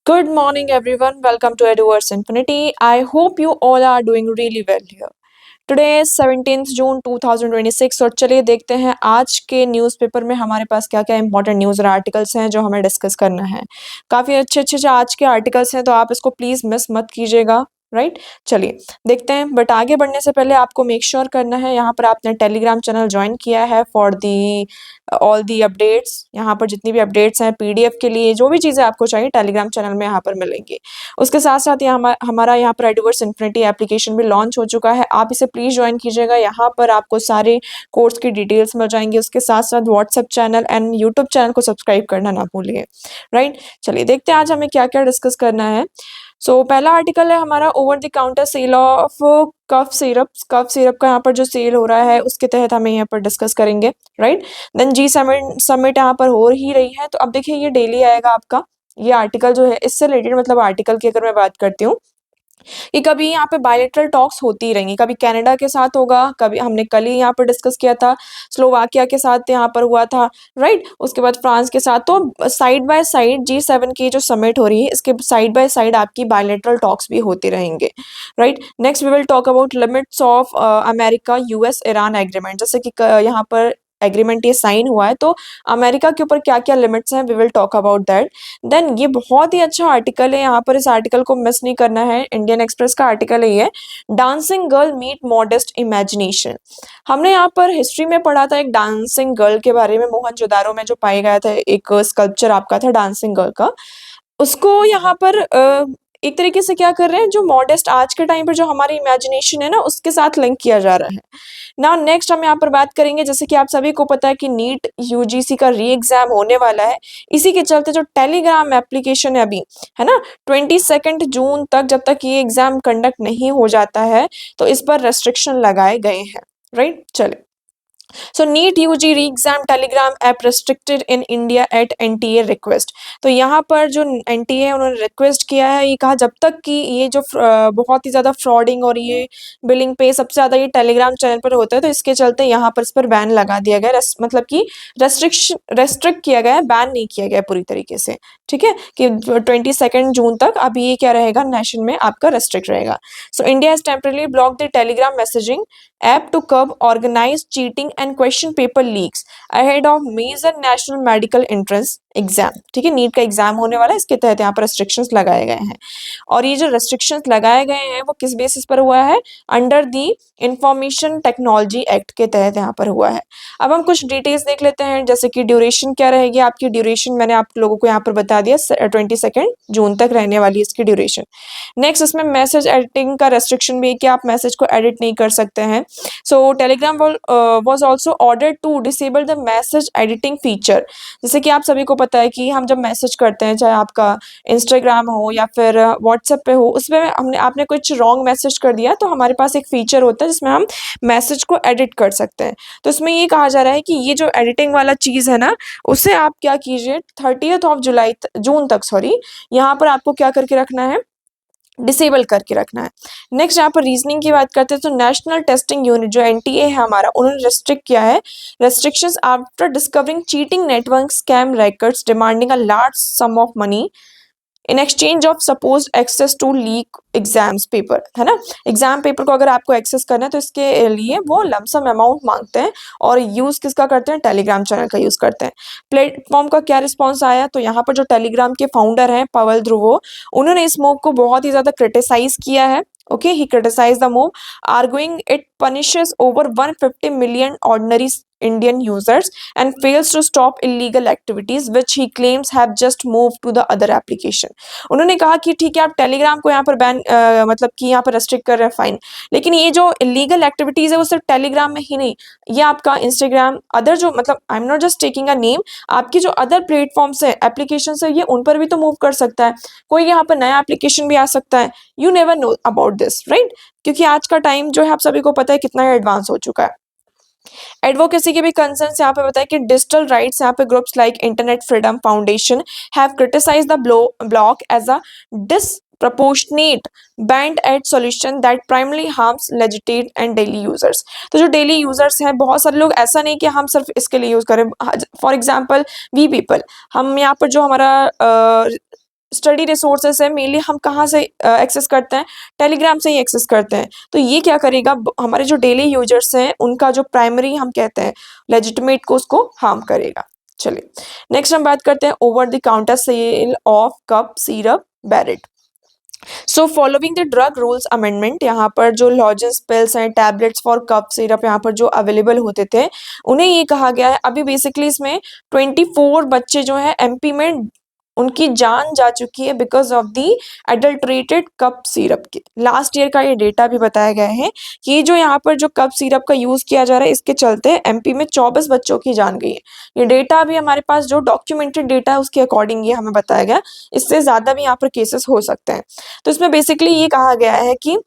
Good morning, everyone. Welcome to Eduverse Infinity. I hope you all are doing really well here. Today is 17th June 2026 और चलिए देखते हैं आज के newspaper में हमारे पास क्या क्या इंपॉर्टेंट न्यूज़ और आर्टिकल्स हैं जो हमें डिस्कस करना है। काफ़ी अच्छे अच्छे जो आज के आर्टिकल्स हैं तो आप इसको प्लीज़ मिस मत कीजिएगा। राइट, चलिए देखते हैं। बट आगे बढ़ने से पहले आपको मेक श्योर करना है यहाँ पर आपने टेलीग्राम चैनल ज्वाइन किया है for the all the updates. यहाँ पर जितनी भी अपडेट्स हैं पीडीएफ के लिए जो भी चीज़ें आपको चाहिए टेलीग्राम चैनल में यहाँ पर मिलेंगी। उसके साथ साथ यहाँ हमारा यहाँ पर एडवर्स इन्फिनिटी एप्लीकेशन भी लॉन्च हो चुका है, आप इसे प्लीज़ ज्वाइन कीजिएगा। यहाँ पर आपको सारे कोर्स की डिटेल्स मिल जाएंगी। उसके साथ साथ WhatsApp channel and YouTube channel को सब्सक्राइब करना ना भूलिए। राइट, चलिए देखते हैं आज हमें क्या क्या डिस्कस करना है। पहला आर्टिकल है हमारा over the counter sale of cough syrup का यहाँ पर जो सेल हो रहा है उसके तहत हमें यहाँ पर डिस्कस करेंगे। राइट, देन जी समिट यहाँ पर हो ही रही है। तो अब देखिए ये डेली आएगा आपका ये आर्टिकल जो है इससे रिलेटेड, मतलब आर्टिकल की अगर मैं बात करती हूँ कि कभी यहाँ पे बायलैटरल टॉक्स होती रहेंगी, कभी कनाडा के साथ होगा, कभी हमने कल ही यहाँ पर डिस्कस किया था स्लोवाकिया के साथ यहाँ पर हुआ था। राइट, उसके बाद फ्रांस के साथ। तो साइड बाय साइड G7 की जो समिट हो रही है इसके साइड बाय साइड आपकी बायलैटरल टॉक्स भी होते रहेंगे। Right, next we will talk about limits of America US Iran agreement. जैसे कि यहाँ पर एग्रीमेंट ये साइन हुआ है तो अमेरिका के ऊपर क्या क्या लिमिट्स हैं we will talk about that. Then ये बहुत ही अच्छा आर्टिकल है, यहाँ पर इस आर्टिकल को मिस नहीं करना है। इंडियन एक्सप्रेस का आर्टिकल है ये, dancing girl meet modest imagination. हमने यहाँ पर हिस्ट्री में पढ़ा था एक डांसिंग गर्ल के बारे में, मोहनजोदारो में जो पाया गया था एक स्कल्पचर आपका था डांसिंग गर्ल का। उसको यहाँ पर एक तरीके से क्या कर रहे हैं, जो मॉडेस्ट आज के टाइम पर जो हमारी इमेजिनेशन है ना उसके साथ लिंक किया जा रहा है। नाउ नेक्स्ट हम यहाँ पर बात करेंगे, जैसे कि आप सभी को पता है कि नीट यूजीसी का री एग्जाम होने वाला है। इसी के चलते जो टेलीग्राम एप्लीकेशन है अभी, है ना, 22 जून तक जब तक ये एग्जाम कंडक्ट नहीं हो जाता है तो इस पर रेस्ट्रिक्शन लगाए गए हैं। राइट, चले। NEET UG re-exam telegram app restricted in India at NTA request। तो यहाँ पर जो NTA उन्होंने रिक्वेस्ट किया है, ये कहा जब तक कि ये जो बहुत ही ज़्यादा फ्रॉडिंग और ये बिलिंग पे सबसे ज़्यादा ये टेलीग्राम चैनल पर होता है तो इसके चलते यहाँ पर इस पर बैन लगा दिया गया। मतलब कि रेस्ट्रिक्ट किया गया है, बैन नहीं किया गया पूरी तरीके से। ठीक है, कि 22 जून तक अभी ये क्या रहेगा, नेशन में आपका रेस्ट्रिक्ट रहेगा। India has temporarily block the Telegram messaging app to curb organized cheating and question paper leaks ahead of major national medical entrance exam. ठीक है, नीट का एग्जाम होने वाला है, इसके तहत यहाँ पर रेस्ट्रिक्शंस लगाए गए हैं। और ये जो रेस्ट्रिक्शंस लगाए गए हैं वो किस बेसिस पर हुआ है, under the information technology act के तहत यहाँ पर हुआ है। अब हम कुछ डिटेल्स देख लेते हैं, जैसे कि ड्यूरेशन क्या रहेगी आपकी। ड्यूरेशन मैंने आप लोगों को यहाँ पर बता दिया, 22 जून तक रहने वाली इसकी ड्यूरेशन। नेक्स्ट इसमें मैसेज एडिटिंग का रेस्ट्रिक्शन भी है कि आप मैसेज को एडिट नहीं कर सकते हैं। Telegram was also order to disable the message editing feature. जैसे कि आप सभी को पता है कि हम जब मैसेज करते हैं, चाहे आपका इंस्टाग्राम हो या फिर व्हाट्सएप पे हो, उसमें आपने कुछ रॉन्ग मैसेज कर दिया तो हमारे पास एक फीचर होता है जिसमें हम मैसेज को एडिट कर सकते हैं। तो इसमें ये कहा जा रहा है कि ये जो एडिटिंग वाला चीज़ है ना, उसे आप क्या कीजिए 30 जून तक यहाँ पर आपको क्या करके रखना है, डिसेबल करके रखना है। नेक्स्ट यहाँ पर रीजनिंग की बात करते हैं तो नेशनल टेस्टिंग यूनिट जो एनटीए है हमारा, उन्होंने रेस्ट्रिक्ट किया है। Restrictions after discovering cheating network scam records demanding a large sum of money in exchange of suppose access to leak exams paper, है ना। एग्जाम पेपर को अगर आपको एक्सेस करना है तो इसके लिए वो लमसम अमाउंट मांगते हैं। और यूज किसका करते हैं, टेलीग्राम चैनल का यूज करते हैं। प्लेटफॉर्म का क्या रिस्पॉन्स आया, तो यहाँ पर जो टेलीग्राम के फाउंडर हैं पवल ध्रुवो, उन्होंने इस मूव को बहुत ही ज्यादा क्रिटिसाइज किया है। Okay, he criticized the move, arguing it punishes over 150 million ordinary Indian users and fails to stop illegal activities which he claims have just moved to the other application। उन्होंने कहा कि ठीक है आप टेलीग्राम को यहाँ पर बैन मतलब कि यहाँ पर रेस्ट्रिक्ट कर रहे हैं, फाइन, लेकिन ये जो इलीगल एक्टिविटीज है वो सिर्फ टेलीग्राम में ही नहीं, ये आपका इंस्टाग्राम अदर जो, मतलब I am not just taking a name, आपकी जो अदर प्लेटफॉर्म्स है, एप्लीकेशन है, ये उन पर भी तो मूव कर सकता है। कोई यहाँ पर नया एप्लीकेशन भी आ सकता है, you never know about this, right. क्योंकि आज का टाइम जो है आप सभी को पता है कितना एडवांस हो चुका है। एडवोकेसी के भी कंसर्न यहाँ पे बताया कि डिजिटल राइट्स यहाँ पे groups like internet freedom foundation have criticised the block as a disproportionate band aid solution that primarily harms legitimate and daily users। तो जो डेली यूजर्स हैं बहुत सारे लोग, ऐसा नहीं कि हम सिर्फ इसके लिए यूज करें। फॉर एग्जाम्पल वी पीपल, हम यहाँ पर जो हमारा स्टडी रिसोर्सेस है मेनली हम कहाँ से एक्सेस करते हैं, टेलीग्राम से ही एक्सेस करते हैं। तो ये क्या करेगा, हमारे जो डेली यूजर्स हैं उनका जो प्राइमरी हम कहते हैं लेजिटिमेट को उसको हार्म करेगा। चलिए नेक्स्ट हम बात करते हैं over the counter sale of cough syrup barred. So following the drug rules amendment, यहाँ पर जो लॉजेंस पिल्स हैं, टैबलेट्स फॉर कफ सिरप यहाँ पर जो अवेलेबल होते थे उन्हें ये कहा गया है, अभी बेसिकली इसमें 24 बच्चे जो है एमपी में उनकी जान जा चुकी है because of the adulterated cup syrup के। लास्ट ईयर का ये डेटा भी बताया गया है कि ये जो यहाँ पर जो कप सिरप का यूज किया जा रहा है इसके चलते एमपी में 24 बच्चों की जान गई है। ये डेटा भी हमारे पास जो डॉक्यूमेंटेड डेटा है उसके अकॉर्डिंग ये हमें बताया गया, इससे ज्यादा भी यहाँ पर केसेस हो सकते हैं। तो इसमें बेसिकली ये कहा गया है कि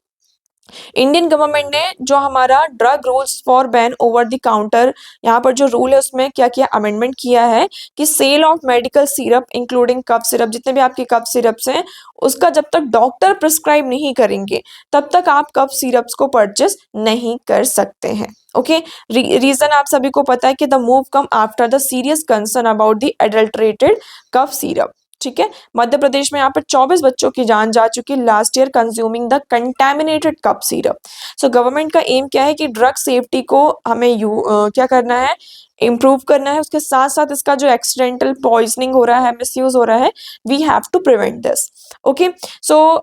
इंडियन गवर्नमेंट ने जो हमारा drug rules for ban over the counter यहाँ पर जो रूल है उसमें क्या किया, अमेंडमेंट किया है कि sale of medical syrup including cough syrup, जितने भी आपके कफ सिरप्स हैं उसका जब तक डॉक्टर प्रिस्क्राइब नहीं करेंगे तब तक आप कफ सिरप्स को परचेस नहीं कर सकते हैं। ओके, रीजन आप सभी को पता है कि the move come after the serious concern about the adulterated cough syrup. ठीक है, मध्य प्रदेश में यहाँ पर 24 बच्चों की जान जा चुकी last year consuming the contaminated cup syrup. So government का एम क्या है कि ड्रग सेफ्टी को हमें क्या करना है, इम्प्रूव करना है, उसके साथ साथ इसका जो एक्सीडेंटल पॉइजनिंग हो रहा है, मिसयूज हो रहा है, we have to prevent this. Okay, so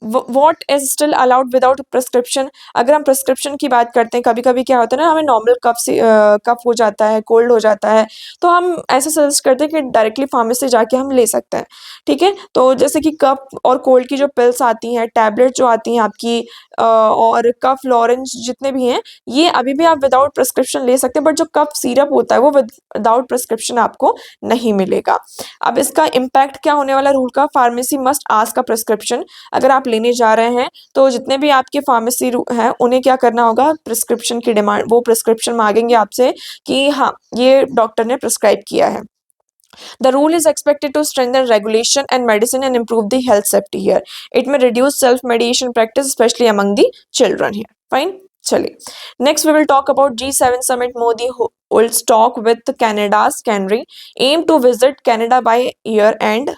what is still allowed without prescription. अगर हम प्रिस्क्रिप्शन की बात करते हैं, कभी कभी क्या होता है ना, हमें नॉर्मल कफ हो जाता है, कोल्ड हो जाता है, तो हम ऐसे सजेस्ट करते हैं कि डायरेक्टली फार्मेसी जाके हम ले सकते हैं। ठीक है, तो जैसे कि कफ और कोल्ड की जो पिल्स आती हैं, टैबलेट जो आती हैं आपकी और कफ लॉरेंज जितने भी हैं, ये अभी भी आप विदाउट प्रिस्क्रिप्शन ले सकते हैं, बट जो कफ सिरप होता है वो विदाउट प्रिस्क्रिप्शन आपको नहीं मिलेगा। अब इसका इम्पैक्ट क्या होने वाला रूल का, फार्मेसी मस्ट आस्क का प्रिस्क्रिप्शन। अगर आप लेने जा रहे हैं तो जितने भी आपके फार्मेसी हैं उन्हें क्या करना होगा, प्रिस्क्रिप्शन की डिमांड, वो प्रिस्क्रिप्शन मांगेंगे आपसे कि हाँ ये डॉक्टर ने प्रिस्क्राइब किया है। The rule is expected to strengthen regulation and medicine and improve the health safety here. It may reduce self-medication practice, especially among the children here. Fine? चलिए next we will talk about G7 summit. Modi holds talk with Canada's Canary, aim to visit Canada by year end,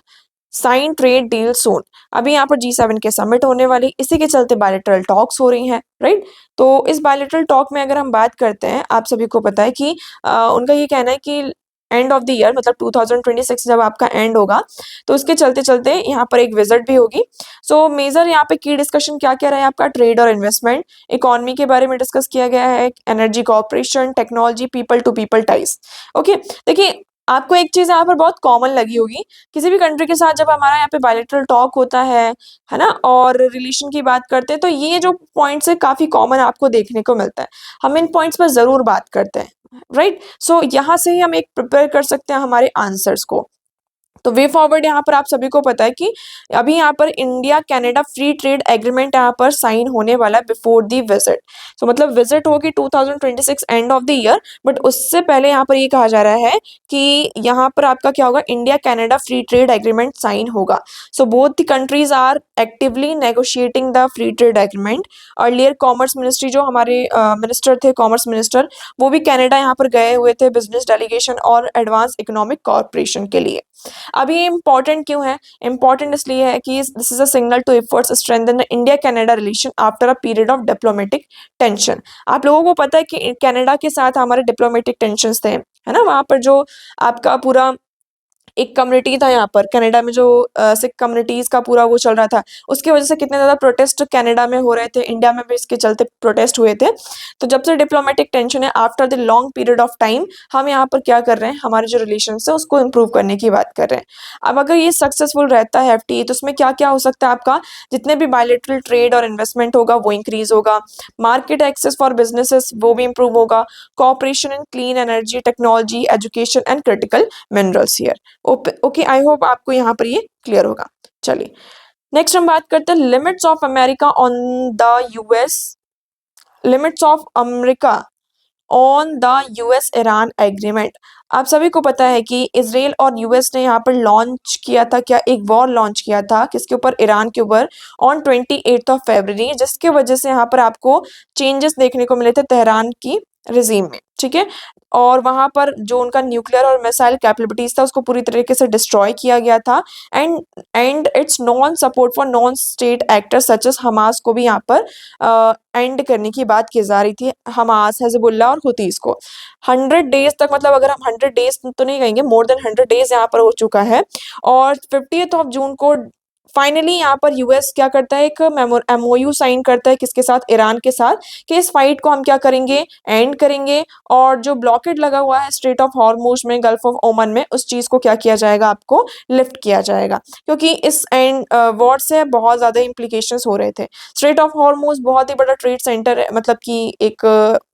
sign trade deal soon. अभी यहाँ पर G7 के summit होने वाली, इसी के चलते बायलैटरल टॉक्स हो रही हैं, राइट। तो इस बायलैटरल टॉक में अगर हम बात करते हैं, आप सभी को पता है कि उनका ये कहना है कि एंड ऑफ द ईयर मतलब 2026 जब आपका एंड होगा तो उसके चलते चलते यहाँ पर एक विजिट भी होगी। सो मेजर यहाँ पे की डिस्कशन क्या क्या रहा है आपका, ट्रेड और इन्वेस्टमेंट, इकोनॉमी के बारे में डिस्कस किया गया है, energy corporation, technology, people to people ties. Okay, देखिए आपको एक चीज यहाँ पर बहुत कॉमन लगी होगी, किसी भी कंट्री के साथ जब हमारा यहाँ पे बायलैटरल टॉक होता है ना, और रिलेशन की बात करते हैं तो ये जो पॉइंट्स है काफी कॉमन आपको देखने को मिलता है। हम इन पॉइंट्स पर जरूर बात करते हैं, राइट। सो यहाँ से ही हम एक प्रिपेयर कर सकते हैं हमारे आंसर्स को। तो वे फॉरवर्ड यहाँ पर आप सभी को पता है कि अभी यहाँ पर India Canada free trade agreement यहाँ पर साइन होने वाला है बिफोर दी विजिट। तो मतलब विजिट होगी 2026 end of the year, but उससे पहले यहाँ पर ये कहा जा रहा है कि यहाँ पर आपका क्या होगा, India Canada free trade agreement sign होगा। So both the countries are actively negotiating the free trade agreement. Earlier commerce ministry जो हमारे मिनिस्टर थे, कॉमर्स मिनिस्टर, वो भी कनाडा यहाँ पर गए हुए थे बिजनेस डेलीगेशन और एडवांस इकोनॉमिक कॉर्पोरेशन के लिए। अब ये इंपॉर्टेंट क्यों है, इंपॉर्टेंट इसलिए है कि this is a signal to efforts strengthen the India Canada relation after a period of diplomatic tension. आप लोगों को पता है कि कनाडा के साथ हमारे डिप्लोमेटिक टेंशंस थे, है ना, वहां पर जो आपका पूरा एक कम्युनिटी था यहाँ पर कनाडा में, जो सिख कम्युनिटीज का पूरा वो चल रहा था, उसकी वजह से कितने ज्यादा प्रोटेस्ट कनाडा में हो रहे थे, इंडिया में भी इसके चलते प्रोटेस्ट हुए थे। तो जब से डिप्लोमेटिक टेंशन है, after the long period of time हम यहाँ पर क्या कर रहे हैं, हमारे जो रिलेशन है उसको इम्प्रूव करने की बात कर रहे हैं। अब अगर ये सक्सेसफुल रहता है FTA, तो उसमें क्या क्या हो सकता है आपका, जितने भी बायलैटरल ट्रेड और इन्वेस्टमेंट होगा वो इंक्रीज होगा, मार्केट एक्सेस फॉर बिजनेसेस वो भी इंप्रूव होगा, cooperation in clean energy, technology, education and critical minerals here. Okay, I hope आपको यहाँ पर ये क्लियर होगा। चलिए नेक्स्ट हम बात करते हैं limits of America on the US, limits of America on the US Iran agreement. आप सभी को पता है कि इजराइल और यूएस ने यहाँ पर लॉन्च किया था, क्या एक वॉर लॉन्च किया था किसके ऊपर, ईरान के ऊपर, ऑन 28 फरवरी, जिसके वजह से यहाँ पर आपको चेंजेस देखने को मिले थे तेहरान की रिजीम में। ठीक है। और वहां पर जो उनका न्यूक्लियर और मिसाइल कैपेबिलिटीज था उसको पूरी तरीके से डिस्ट्रॉय किया गया था। And it's non support for non state actors such as Hamas को भी यहाँ पर एंड करने की बात की जा रही थी, हमास, हिजबुल्लाह और हुतीस को। 100 डेज तक, मतलब अगर हम 100 डेज तो नहीं कहेंगे, मोर देन 100 डेज यहाँ पर हो चुका है। और 50 जून को फाइनली यहाँ पर यूएस क्या करता है, एक एमओयू साइन करता है किसके साथ, ईरान के साथ, कि इस फाइट को हम क्या करेंगे, एंड करेंगे। और जो ब्लॉकेड लगा हुआ है स्ट्रेट ऑफ हॉर्मुज में, गल्फ ऑफ ओमन में, उस चीज को क्या किया जाएगा, आपको लिफ्ट किया जाएगा। क्योंकि इस एंड वॉर से बहुत ज्यादा इंप्लीकेशंस हो रहे थे। स्ट्रेट ऑफ हॉर्मुज बहुत ही बड़ा ट्रेड सेंटर है, मतलब कि एक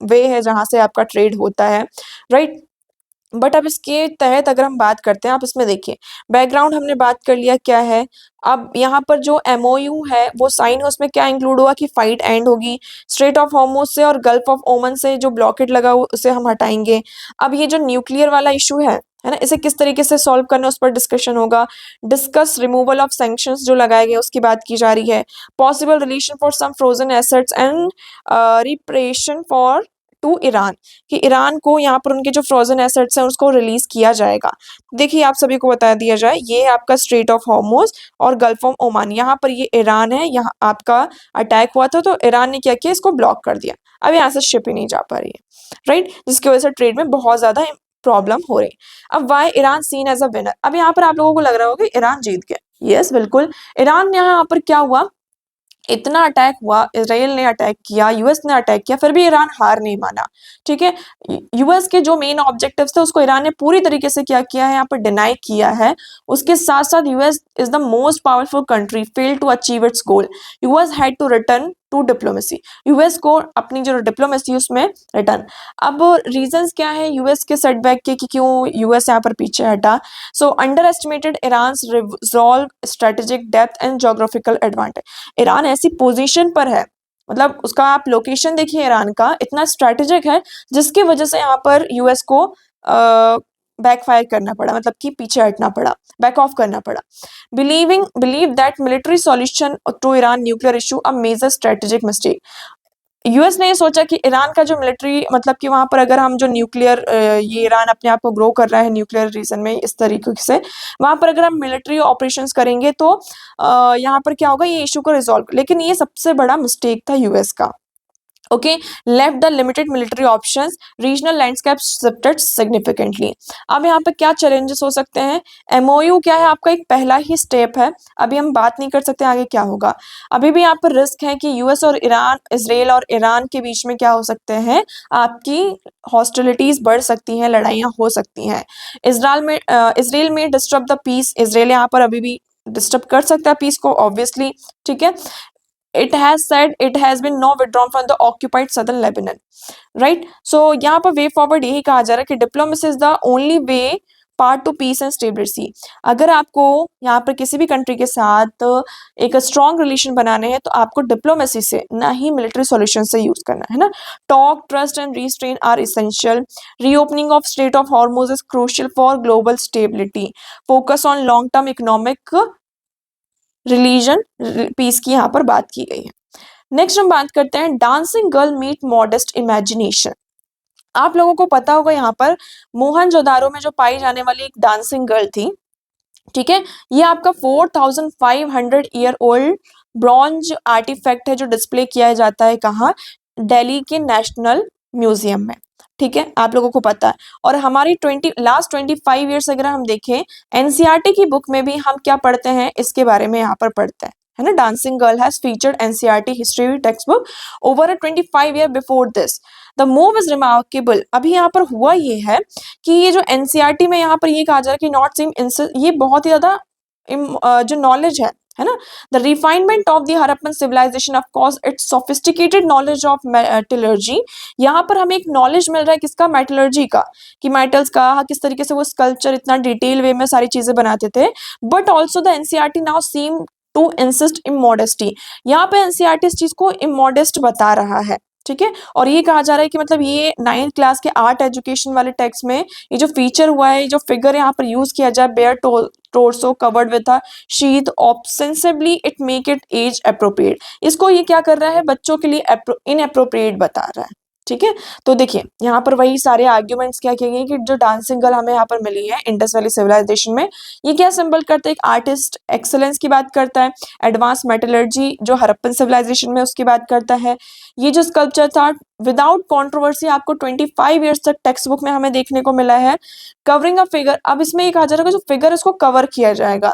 वे है जहां से आपका ट्रेड होता है, राइट। बट अब इसके तहत अगर हम बात करते हैं, आप इसमें देखिए बैकग्राउंड हमने बात कर लिया क्या है। अब यहाँ पर जो एमओयू है वो साइन है, उसमें क्या इंक्लूड हुआ कि फाइट एंड होगी स्ट्रेट ऑफ हॉर्मुज से, और गल्फ ऑफ ओमन से जो ब्लॉकेट लगा हुआ उसे हम हटाएंगे। अब ये जो न्यूक्लियर वाला इशू है ना, इसे किस तरीके से सॉल्व करना है उस पर डिस्कशन होगा। डिस्कस रिमूवल ऑफ सैंक्शंस जो लगाए गए उसकी बात की जा रही है। Possible relation for some frozen assets and reparation for to Iran, कि ईरान को यहाँ पर उनके जो फ्रोजन एसेट्स हैं उसको रिलीज किया जाएगा। देखिए आप सभी को बता दिया जाए, ये है आपका स्ट्रेट ऑफ हॉर्मुज और गल्फ ऑफ ओमान, यहाँ पर ये ईरान है, यहाँ आपका अटैक हुआ था तो ईरान ने क्या किया, इसको ब्लॉक कर दिया। अब यहाँ से शिप ही नहीं जा पा रही है, राइट, जिसकी वजह से ट्रेड में बहुत ज्यादा प्रॉब्लम हो रही है। अब why Iran seen as a winner, अब यहाँ पर आप लोगों को लग रहा होगा ईरान जीत गया। यस बिल्कुल, ईरान यहाँ पर क्या हुआ, इतना अटैक हुआ, इसराइल ने अटैक किया, यूएस ने अटैक किया, फिर भी ईरान हार नहीं माना। ठीक है, यूएस के जो मेन ऑब्जेक्टिव्स थे उसको ईरान ने पूरी तरीके से क्या किया है, यहाँ पर डिनाई किया है। उसके साथ साथ US is the most powerful country fail to achieve its goal, US had to return to diplomacy, US को अपनी जो डिप्लोमेसी उसमें रिटर्न। अब रीजंस क्या है यूएस के सेटबैक के, कि क्यों यूएस यहाँ पर पीछे हटा। So under estimated Iran resolve strategic depth and geographical advantage, Iran ऐसी पोजीशन पर है, मतलब उसका आप लोकेशन देखिए ईरान का इतना स्ट्रेटेजिक है, जिसकी वजह से यहाँ पर यूएस को बैकफायर करना पड़ा, मतलब कि पीछे हटना पड़ा, बैक ऑफ करना पड़ा। Believe that military solution to Iran nuclear issue a major strategic mistake, US ने ये सोचा कि ईरान का जो मिलिट्री, मतलब कि वहां पर अगर हम जो न्यूक्लियर, ये ईरान अपने आप को ग्रो कर रहा है न्यूक्लियर रीजन में इस तरीके से, वहां पर अगर हम मिलिट्री ऑपरेशंस करेंगे तो यहाँ पर क्या होगा, ये इशू को रिजॉल्व, लेकिन ये सबसे बड़ा मिस्टेक था यूएस का। Okay, left the limited military options, regional landscape shifted significantly. अब यहाँ पे क्या चैलेंजेस हो सकते हैं, एमओयू क्या है, आपका एक पहला ही स्टेप है, अभी हम बात नहीं कर सकते आगे क्या होगा। अभी भी यहाँ पर रिस्क है कि यूएस और ईरान, इसराइल और ईरान के बीच में क्या हो सकते हैं, आपकी हॉस्टिलिटीज बढ़ सकती हैं, लड़ाइयाँ हो सकती हैं। इसराइल में डिस्टर्ब द पीस, इसराइल यहाँ पर अभी भी डिस्टर्ब कर सकता है पीस को ऑब्वियसली। ठीक है, it has said it has been now withdrawn from the occupied southern Lebanon, right? So यहाँ पर वे फॉरवर्ड यही कहा जा रहा है कि diplomacy is the only way path to peace and stability. अगर आपको यहाँ पर किसी भी कंट्री के साथ एक स्ट्रॉन्ग रिलेशन बनाने हैं तो आपको डिप्लोमेसी से, ना ही मिलिट्री सॉल्यूशन से यूज करना है ना। Talk, trust and restraint are essential, reopening of strait of Hormuz is crucial for global stability, focus on long term economic religion peace की यहाँ पर बात की गई है। नेक्स्ट हम बात करते हैं dancing girl meet modest imagination. आप लोगों को पता होगा यहाँ पर मोहनजोदारो में जो पाई जाने वाली एक डांसिंग गर्ल थी, ठीक है, ये आपका 4500 ईयर ओल्ड ब्रॉन्ज आर्टिफैक्ट है जो डिस्प्ले किया जाता है कहाँ, दिल्ली के नेशनल म्यूजियम में। ठीक है, आप लोगों को पता है। और हमारी लास्ट 25 ईयर्स अगर हम देखें, एनसीईआरटी की बुक में भी हम क्या पढ़ते हैं, इसके बारे में यहाँ पर पढ़ते हैं, है ना। Dancing girl has featured NCERT history text book over 25 year before this, the move is remarkable. अभी यहाँ पर हुआ ये है कि ये जो एनसीईआरटी में यहाँ पर ये कहा जा रहा है कि नॉट सेम, ये बहुत ही ज्यादा जो नॉलेज है ना, the refinement of the Harappan civilisation of course its sophisticated knowledge of metallurgy. यहाँ पर हमें एक नॉलेज मिल रहा है किसका, मेटलर्जी का, कि मेटल्स का किस तरीके से वो स्कल्पचर इतना डिटेल वे में सारी चीजें बनाते थे। But also the NCERT now seem to insist immodesty, यहाँ पे एनसीईआरटी इस चीज को इमोडेस्ट बता रहा है। ठीक है, और ये कहा जा रहा है कि मतलब ये 9th क्लास के आर्ट एजुकेशन वाले टेक्स्ट में ये जो फीचर हुआ है, जो फिगर यहाँ पर यूज किया जाए, bare torso covered with a sheath obsessively it make it as appropriate, इसको ये क्या कर रहा है, बच्चों के लिए इनअप्रोप्रिएट बता रहा है। ठीक है। तो देखिए यहाँ पर वही सारे आर्ग्यूमेंट्स क्या किए गए कि जो डांसिंग गर्ल हमें यहाँ पर मिली है इंडस वैली सिविलाइजेशन में, ये क्या सिंबल करता है, एक आर्टिस्ट एक्सेलेंस की बात करता है, एडवांस मेटलर्जी जो हड़प्पन सिविलाइजेशन में उसकी बात करता है। ये जो स्कल्पचर था विदाउट कंट्रोवर्सी आपको 25 ईयर्स तक टेक्स्ट बुक में हमें देखने को मिला है। कवरिंग अ फिगर, अब इसमें ये कहा जा रहा है कि जो फिगर इसको कवर किया जाएगा,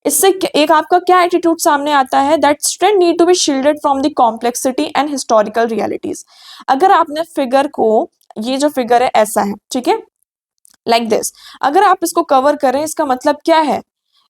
इससे एक आपका क्या एटीट्यूड सामने आता है, that student need to be shielded from the complexity and historical realities. अगर आपने फिगर को, ये जो फिगर है ऐसा है, ठीक है, लाइक दिस, अगर आप इसको कवर करें इसका मतलब क्या है,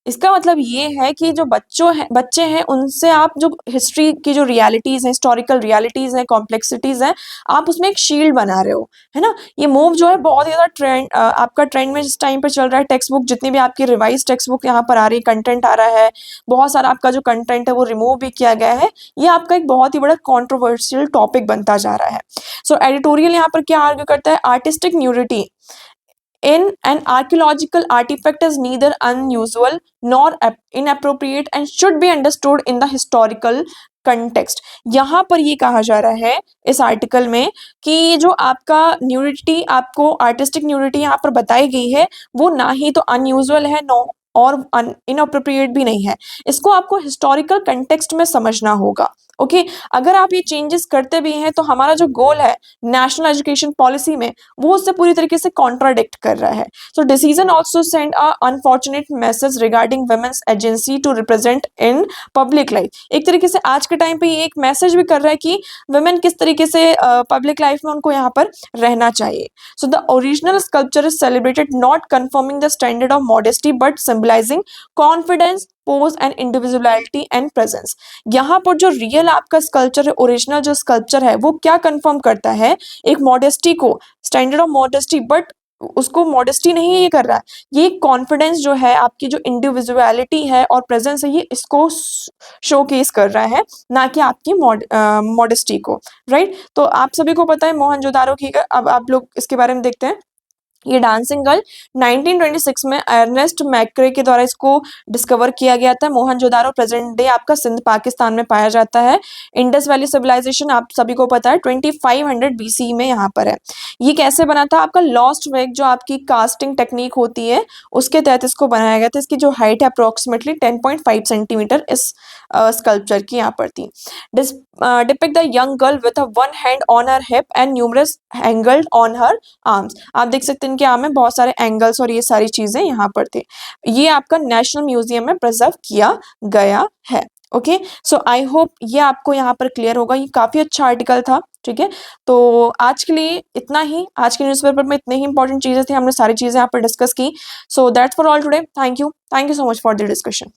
इसका मतलब ये है कि जो बच्चे हैं उनसे आप जो हिस्ट्री की जो रियलिटीज हैं, हिस्टोरिकल रियलिटीज हैं, कॉम्प्लेक्सिटीज हैं, आप उसमें एक शील्ड बना रहे हो, है ना। ये मूव जो है बहुत ही ज्यादा आपका ट्रेंड में जिस टाइम पे चल रहा है, टेक्स्ट बुक जितनी भी आपकी रिवाइज टेक्स्ट बुक यहाँ पर आ रही है, कंटेंट आ रहा है, बहुत सारा आपका जो कंटेंट है वो रिमूव भी किया गया है, ये आपका एक बहुत ही बड़ा कॉन्ट्रोवर्शियल टॉपिक बनता जा रहा है। सो एडिटोरियल यहाँ पर क्या आर्ग्यू करता है, artistic nudity in an archaeological artifact is neither unusual nor inappropriate and should be understood in the historical context. यहाँ पर ये कहा जा रहा है इस आर्टिकल में कि जो आपका न्यूडिटी, आपको आर्टिस्टिक न्यूडिटी यहाँ पर बताई गई है, वो ना ही तो अनयूजुअल है, नो और इनअप्रोप्रिएट भी नहीं है, इसको आपको हिस्टोरिकल कंटेक्स्ट में समझना होगा। ओके अगर आप ये चेंजेस करते भी हैं तो हमारा जो गोल है नेशनल एजुकेशन पॉलिसी में, वो उससे पूरी तरीके से कॉन्ट्राडिक्ट कर रहा है। So decision also send a unfortunate message regarding women's agency to represent in public life. एक तरीके से आज के टाइम पे ये एक मैसेज भी कर रहा है कि वुमेन किस तरीके से पब्लिक लाइफ में उनको यहाँ पर रहना चाहिए। So the original sculpture is celebrated not confirming the standard of modesty but symbolising confidence, pose and individuality and presence. यहाँ पर जो रियल आपका स्कल्पचर है, ओरिजिनल जो स्कल्पचर है, वो क्या कंफर्म करता है, एक मॉडेस्टी को, स्टैंडर्ड ऑफ मॉडेस्टी, बट उसको मॉडेस्टी नहीं ये कर रहा है, ये कॉन्फिडेंस जो है, आपकी जो इंडिविजुअलिटी है और प्रेजेंस है, ये इसको शोकेस कर रहा है, ना कि आपकी मॉडेस्टी को। राइट, तो आप सभी को पता है मोहनजोदारो की, अब आप लोग इसके बारे में देखते हैं। ये डांसिंग गर्ल 1926 में अर्नेस्ट मैक्रे के द्वारा इसको डिस्कवर किया गया था। मोहनजोदारो प्रेजेंट डे आपका सिंध पाकिस्तान में पाया जाता है। इंडस वैली सिविलाइजेशन आप सभी को पता है 2500 BC में यहाँ पर है। ये कैसे बना था, आपका लॉस्ट वेग जो आपकी कास्टिंग टेक्निक होती है उसके तहत इसको बनाया गया था। इसकी जो हाइट है अप्रोक्सीमेटली 10.5 सेंटीमीटर इस स्कल्पचर की यहाँ पर थी। Depict the young girl with a one hand on her hip and numerous angled on her arms. आप देख सकते हैं इनके आर्म में बहुत सारे एंगल्स और ये सारी चीजें यहाँ पर थे। ये आपका नेशनल म्यूजियम में प्रिजर्व किया गया है। ओके सो आई होप ये आपको यहाँ पर क्लियर होगा। ये काफी अच्छा आर्टिकल था, ठीक है। तो आज के लिए इतना ही, आज के न्यूज़पेपर में इतनी ही इंपॉर्टेंट चीजें थी, हमने सारी चीजें यहाँ पर डिस्कस की। So that's for all today. Thank you so much for the discussion.